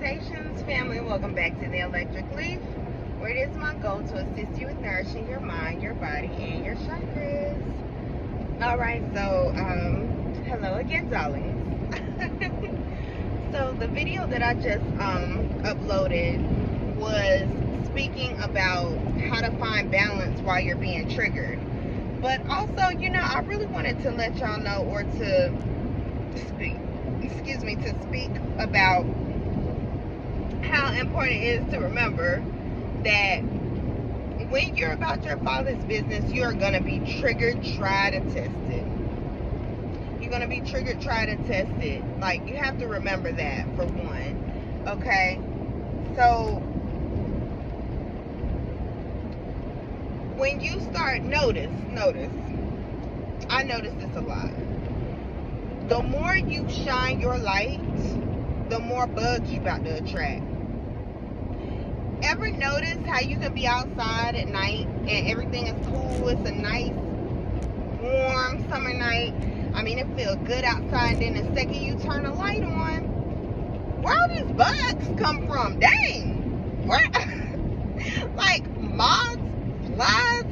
Salutations, family. Welcome back to the Electric Leaf, where it is my goal to assist you with nourishing your mind, your body, and your chakras. Alright, so, hello again, darlings. So, the video that I just uploaded was speaking about how to find balance while you're being triggered. But also, I really wanted to let y'all know, or to speak about how important it is to remember that when you're about your Father's business, you're going to be triggered, tried, and tested. You're going to be triggered, tried, and tested. Like, you have to remember that, for one. Okay? So, when you start, notice, I notice this a lot. The more you shine your light, the more bugs you about to attract. Ever notice how you can be outside at night and everything is cool? It's a nice, warm summer night. I mean, it feels good outside. Then the second you turn the light on, where all these bugs come from? Dang! Where? Like moths, flies,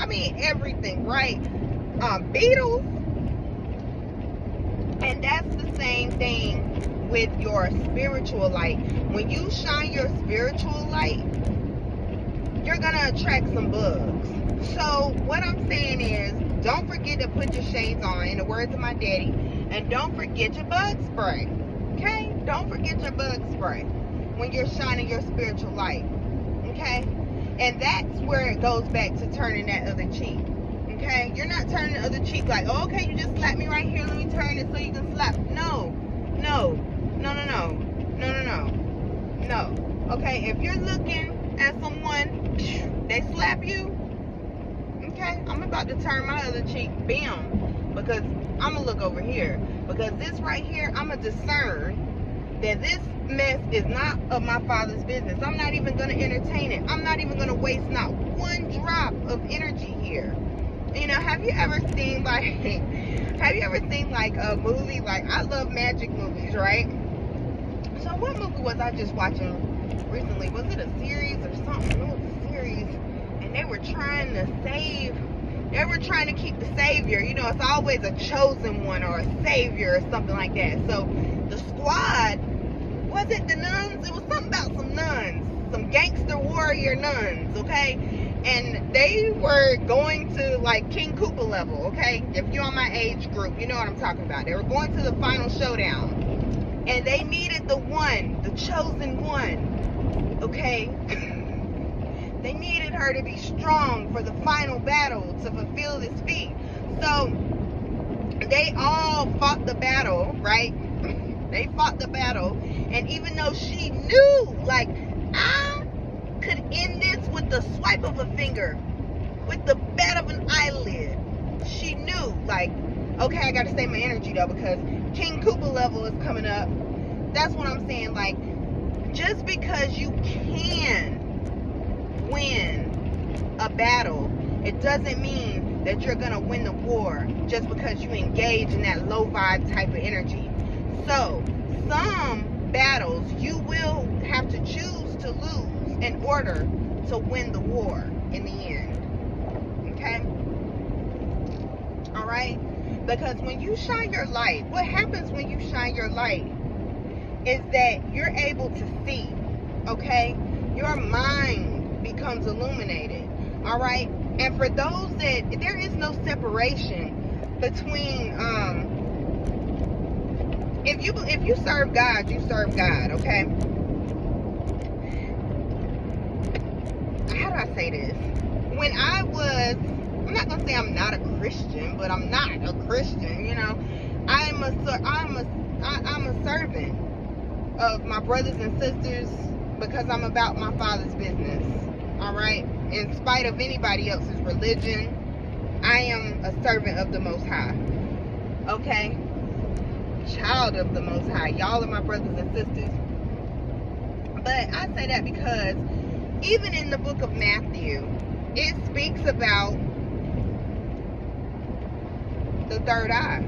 I mean, everything, right? Beetles. And that's the same thing with your spiritual light. When you shine your spiritual light, you're gonna attract some bugs. So what I'm saying is, don't forget to put your shades on, in the words of my daddy, and don't forget your bug spray. Okay? Don't forget your bug spray when you're shining your spiritual light. Okay? And that's where it goes back to turning that other cheek. Okay? You're not turning the other cheek like, oh, okay, you just slapped me right here, let me turn it so you can slap. No. Okay, if you're looking at someone, they slap you, okay, I'm about to turn my other cheek, bam, because I'm going to look over here. Because this right here, I'm going to discern that this mess is not of my Father's business. I'm not even going to entertain it. I'm not even going to waste not one drop of energy here. Have you ever seen like a movie? Like, I love magic movies, right? So what movie was I just watching recently? Was it a series or something? It was a series, and they were trying to keep the savior. It's always a chosen one or a savior or something like that. So the squad, was it the nuns? It was something about some nuns, some gangster warrior nuns, okay? And they were going to like King Koopa level, okay? If you're on my age group, you know what I'm talking about. They were going to the final showdown. And they needed the one, the chosen one, okay? They needed her to be strong for the final battle to fulfill this feat. So they all fought the battle, right? They fought the battle. And even though she knew, like, I could end this with the swipe of a finger, with the bat of an eyelid, she knew, like, okay, I gotta save my energy though, because King Koopa level is coming up. That's what I'm saying. Like, just because you can win a battle, it doesn't mean that you're gonna win the war just because you engage in that low vibe type of energy. So some battles you will have to choose to lose in order to win the war in the end. Okay? Alright? Because when you shine your light, what happens when you shine your light is that you're able to see. Okay? Your mind becomes illuminated. Alright? And for those that, there is no separation between, if you serve God, you serve God, okay? How do I say this? When I'm not gonna say I'm not a Christian, but I'm not a Christian, I'm a servant of my brothers and sisters because I'm about my Father's business. Alright? In spite of anybody else's religion, I am a servant of the Most High. Okay? Child of the Most High. Y'all are my brothers and sisters. But I say that because even in the book of Matthew, it speaks about the third eye.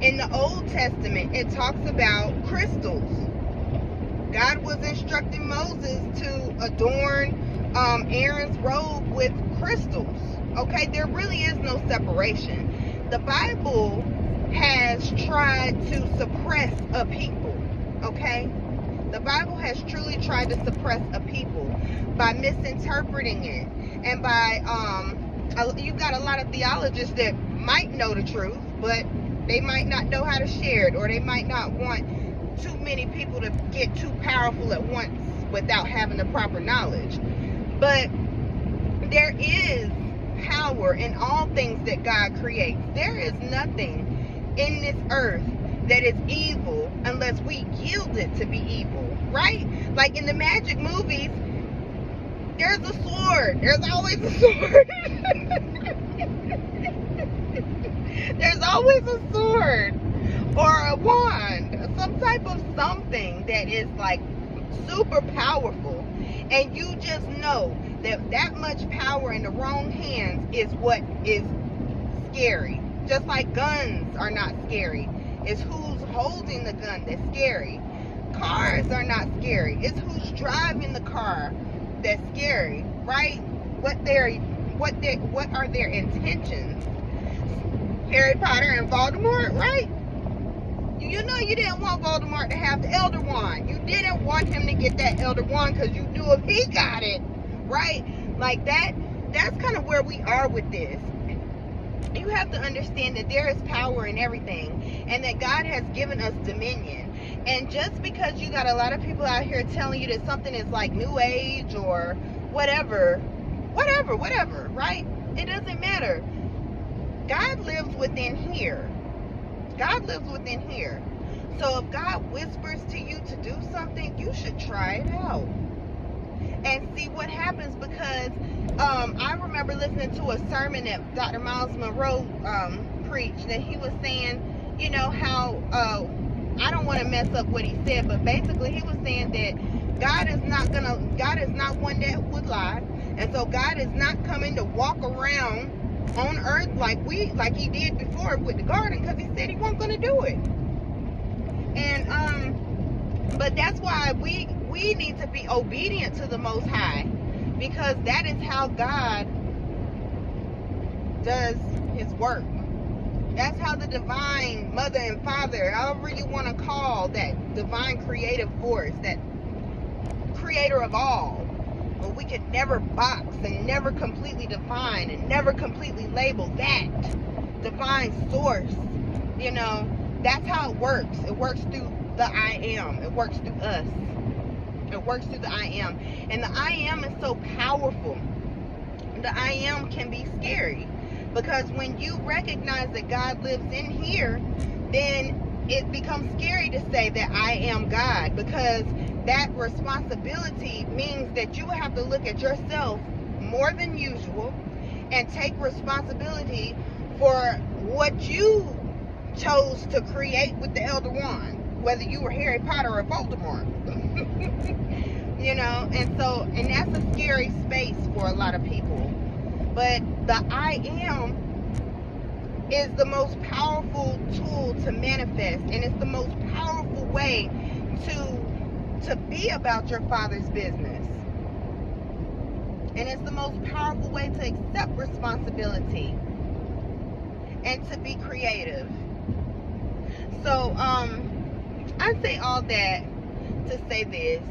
In the Old Testament, it talks about crystals. God was instructing Moses to adorn Aaron's robe with crystals. Okay, there really is no separation. The Bible has tried to suppress a people. Okay, the Bible has truly tried to suppress a people by misinterpreting it, and by you've got a lot of theologists that might know the truth, but they might not know how to share it, or they might not want too many people to get too powerful at once without having the proper knowledge. But there is power in all things that God creates. There is nothing in this earth that is evil unless we yield it to be evil, right? Like in the magic movies, there's a sword. There's always a sword. There's always a sword or a wand, some type of something that is like super powerful, and you just know that much power in the wrong hands is what is scary. Just like guns are not scary, it's who's holding the gun that's scary. Cars are not scary, it's who's driving the car that's scary, right? What are their intentions? Harry Potter and Voldemort, right? You know you didn't want Voldemort to have the Elder Wand. You didn't want him to get that Elder Wand because you knew if he got it, right? Like that's kind of where we are with this. You have to understand that there is power in everything, and that God has given us dominion. And just because you got a lot of people out here telling you that something is like new age or whatever, right? It doesn't matter. God lives within here. God lives within here. So if God whispers to you to do something, you should try it out and see what happens. Because I remember listening to a sermon that Dr. Miles Monroe preached, that he was saying, you know, how I don't want to mess up what he said, but basically he was saying that God is not one that would lie, and so God is not coming to walk around on earth like he did before with the garden, because he said he wasn't going to do it. And but that's why we need to be obedient to the Most High, because that is how God does his work. That's how the divine mother and father, however you want to call that divine creative force, that creator of all, but we could never box and never completely define and never completely label that divine source. You know, that's how it works. It works through the I am. It works through us. It works through the I am. And the I am is so powerful. The I am can be scary, because when you recognize that God lives in here, then it becomes scary to say that I am God, because that responsibility means that you have to look at yourself more than usual and take responsibility for what you chose to create with the Elder Wand, whether you were Harry Potter or Voldemort. You know, and that's a scary space for a lot of people. But the I am is the most powerful tool to manifest, and it's the most powerful way to be about your Father's business. And it's the most powerful way to accept responsibility and to be creative. So I say all that to say this: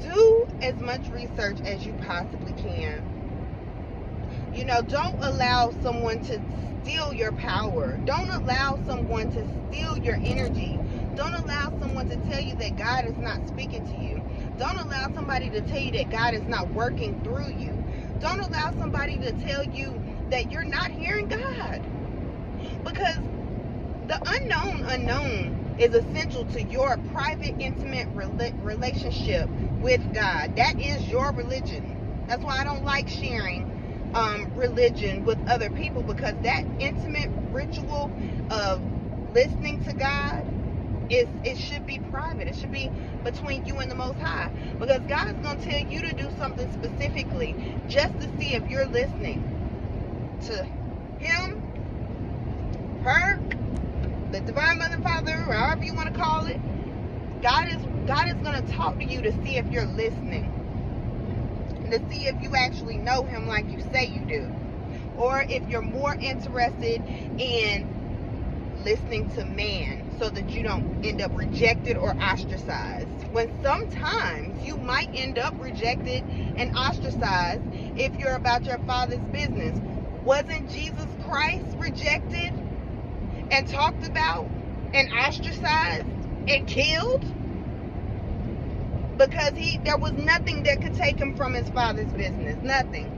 do as much research as you possibly can. You know, don't allow someone to steal your power. Don't allow someone to steal your energy. Don't allow someone to tell you that God is not speaking to you. Don't allow somebody to tell you that God is not working through you. Don't allow somebody to tell you that you're not hearing God. Because the unknown is essential to your private, intimate relationship with God. That is your religion. That's why I don't like sharing religion with other people, because that intimate ritual of listening to God, it should be private. It should be between you and the Most High, because God's going to tell you to do something specifically just to see if you're listening to him, her, the divine mother and father, or however you want to call it, God is going to talk to you to see if you're listening, to see if you actually know him like you say you do, or if you're more interested in listening to man so that you don't end up rejected or ostracized. When sometimes you might end up rejected and ostracized if you're about your father's business. Wasn't Jesus Christ rejected and talked about and ostracized and killed? Because there was nothing that could take him from his father's business. Nothing.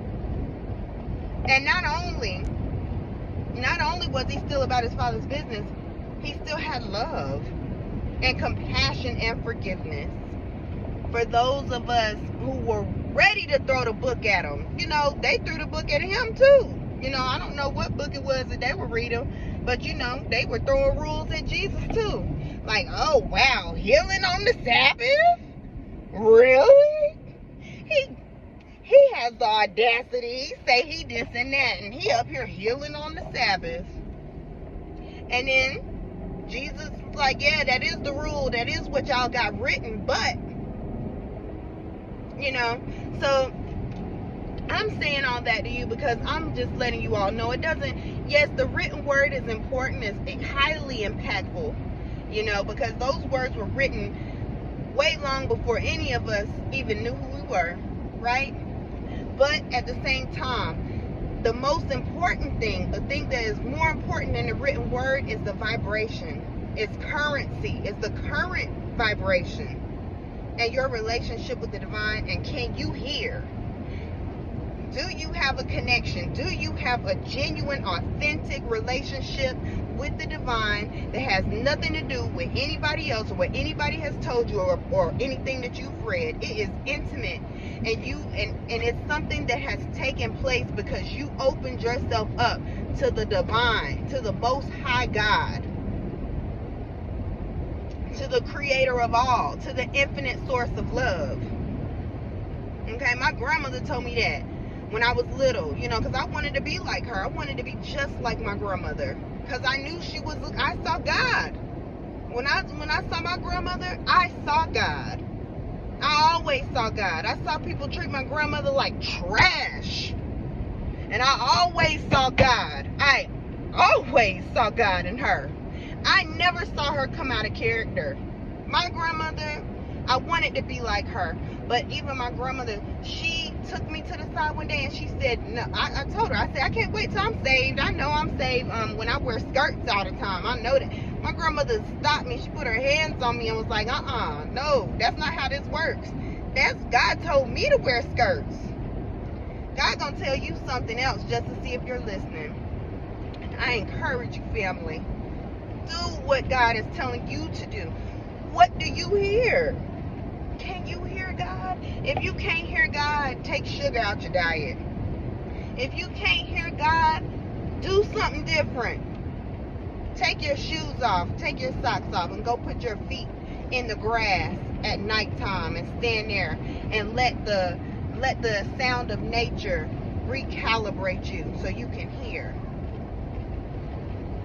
And not only was he still about his father's business, he still had love and compassion and forgiveness for those of us who were ready to throw the book at him. You know, they threw the book at him too. You know, I don't know what book it was that they were reading, but you know, they were throwing rules at Jesus too. Like, oh wow, healing on the Sabbath? Really? He has the audacity, say he this and that, and he up here healing on the Sabbath. And then Jesus was like, yeah, that is the rule, that is what y'all got written, but, you know, so I'm saying all that to you because I'm just letting you all know it doesn't, yes, the written word is important, it's highly impactful, you know, because those words were written way long before any of us even knew who we were, right? But at the same time, the most important thing, the thing that is more important than the written word is the vibration. It's currency. It's the current vibration and your relationship with the divine. And can you hear? Do you have a connection? Do you have a genuine, authentic relationship with the divine that has nothing to do with anybody else or what anybody has told you or anything that you've read? It is intimate, and it's something that has taken place because you opened yourself up to the divine, to the most high God, to the creator of all, to the infinite source of love. Okay, my grandmother told me that when I was little, you know, because I wanted to be like her. I wanted to be just like my grandmother because I knew I saw God. When I saw my grandmother, I saw God. I always saw God. I saw people treat my grandmother like trash. And I always saw God. I always saw God in her. I never saw her come out of character. My grandmother, I wanted to be like her. But even my grandmother, she took me to the side one day and she said, no, I told her, I said, I can't wait till I'm saved. I know I'm saved when I wear skirts all the time. I know that. My grandmother stopped me. She put her hands on me and was like, no, that's not how this works. God told me to wear skirts. God gonna tell you something else just to see if you're listening. I encourage you, family. Do what God is telling you to do. What do you hear? Can you hear God? If you can't hear God, take sugar out your diet. If you can't hear God, do something different. Take your shoes off, take your socks off, and go put your feet in the grass at nighttime and stand there and let the sound of nature recalibrate you so you can hear.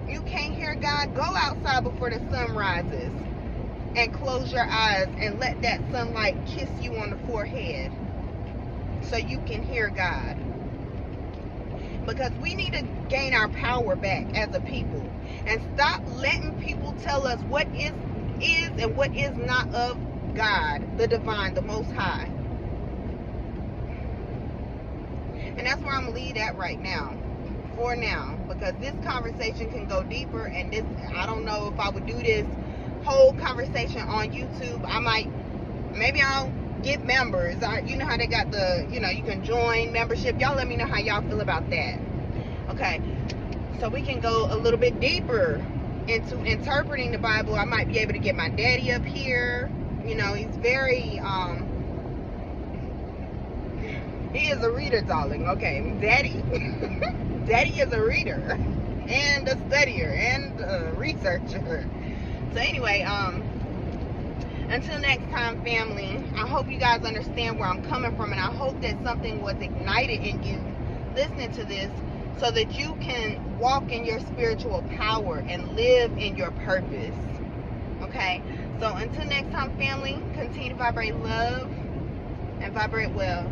You can't hear God? Go outside before the sun rises and close your eyes and let that sunlight kiss you on the forehead so you can hear God. Because we need to gain our power back as a people and stop letting people tell us what is and what is not of God, the divine, the Most High. And that's where I'm going to leave at right now, for now, because this conversation can go deeper, and I don't know if I would do this whole conversation on YouTube. Maybe I'll get members. You know how they got you can join membership. Y'all let me know how y'all feel about that. Okay, so we can go a little bit deeper into interpreting the Bible. I might be able to get my daddy up here. You know, he's very he is a reader, darling. Okay, daddy is a reader and a studier and a researcher. So anyway, until next time, family, I hope you guys understand where I'm coming from, and I hope that something was ignited in you listening to this so that you can walk in your spiritual power and live in your purpose. Okay? So until next time, family, continue to vibrate love and vibrate well.